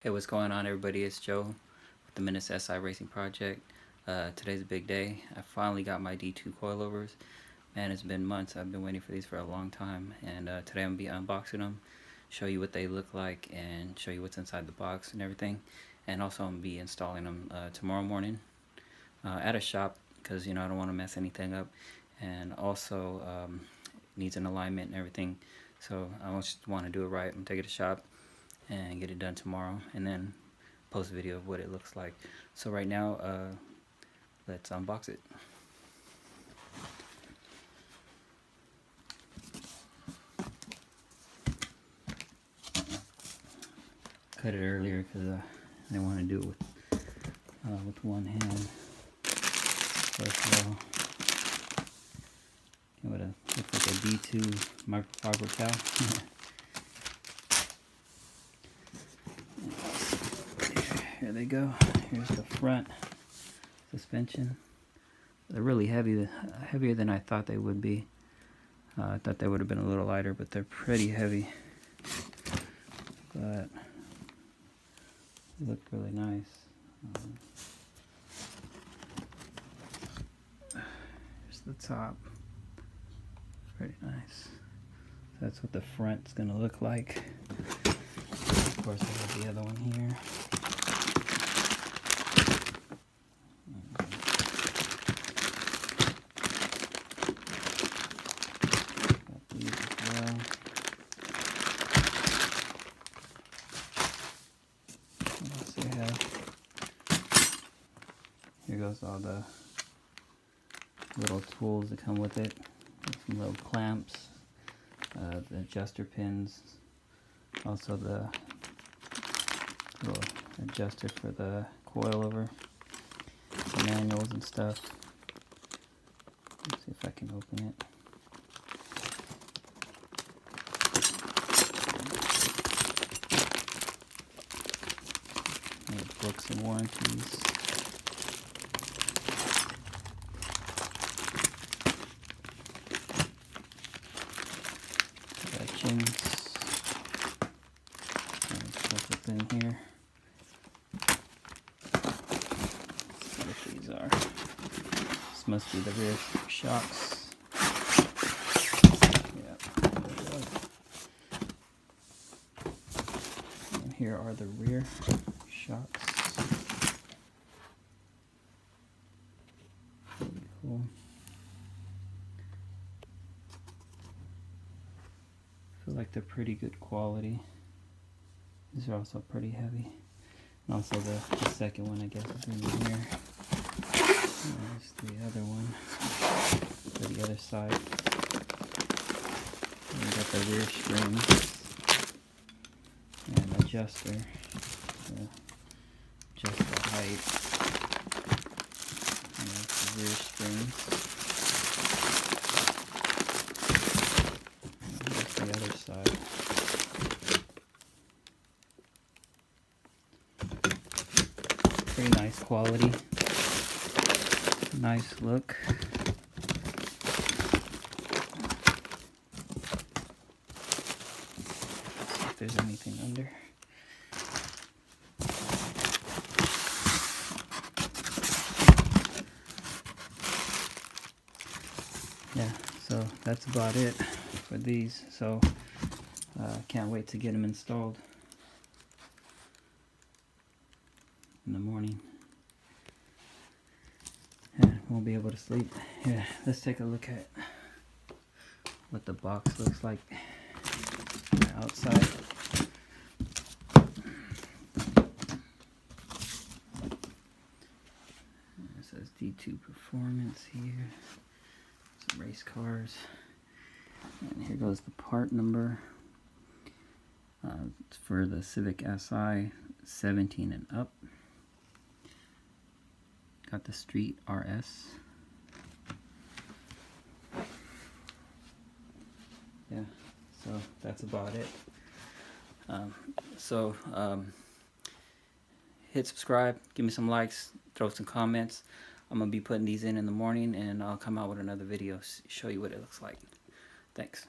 Hey, what's going on, everybody? It's Joe with the Menace SI Racing Project. Today's a big day. I finally got my D2 coilovers. Man, it's been months. I've been waiting for these for a long time, and today I'm going to be unboxing them, show you what they look like, and show you what's inside the box and everything. And also I'm going to be installing them tomorrow morning at a shop, because I don't want to mess anything up, and also needs an alignment and everything. So I just want to do it right. I'm going to take it to the shop and get it done tomorrow, and then post a video of what it looks like. So right now, let's unbox it. Cut it earlier because I didn't want to do it with one hand. First of all, it would have looked like a D2 microfiber towel. Here they go. Here's the front suspension. They're really heavy, heavier than I thought they would be. I thought they would have been a little lighter, but they're pretty heavy. But they look really nice. Here's the top. Pretty nice. So that's what the front's gonna look like. Of course, I have the other one here. Here goes all the little tools that come with it. Some little clamps, the adjuster pins, also the little adjuster for the coilover, the manuals and stuff. Let's see if I can open it. Books and warranties. Directions. And stuff that's in here. Let's see what these are. This must be the rear shocks. Yeah, there we go. And here are the rear shocks. Cool. I feel like they're pretty good quality. These are also pretty heavy. And also the second one, I guess, is in here. There's the other one for the other side. And we got the rear springs and adjuster to adjust the height. And that's the rear springs. And that's the other side. Pretty nice quality. Nice look. See if there's anything under. Yeah, so that's about it for these. So can't wait to get them installed in the morning. And won't be able to sleep. Yeah, let's take a look at what the box looks like outside. It says D2 Performance here. Some race cars. And here goes the part number. It's for the Civic SI 17 and up. Got the Street RS. Yeah, so that's about it. Hit subscribe, give me some likes, throw some comments. I'm gonna be putting these in the morning, and I'll come out with another video, show you what it looks like. Thanks.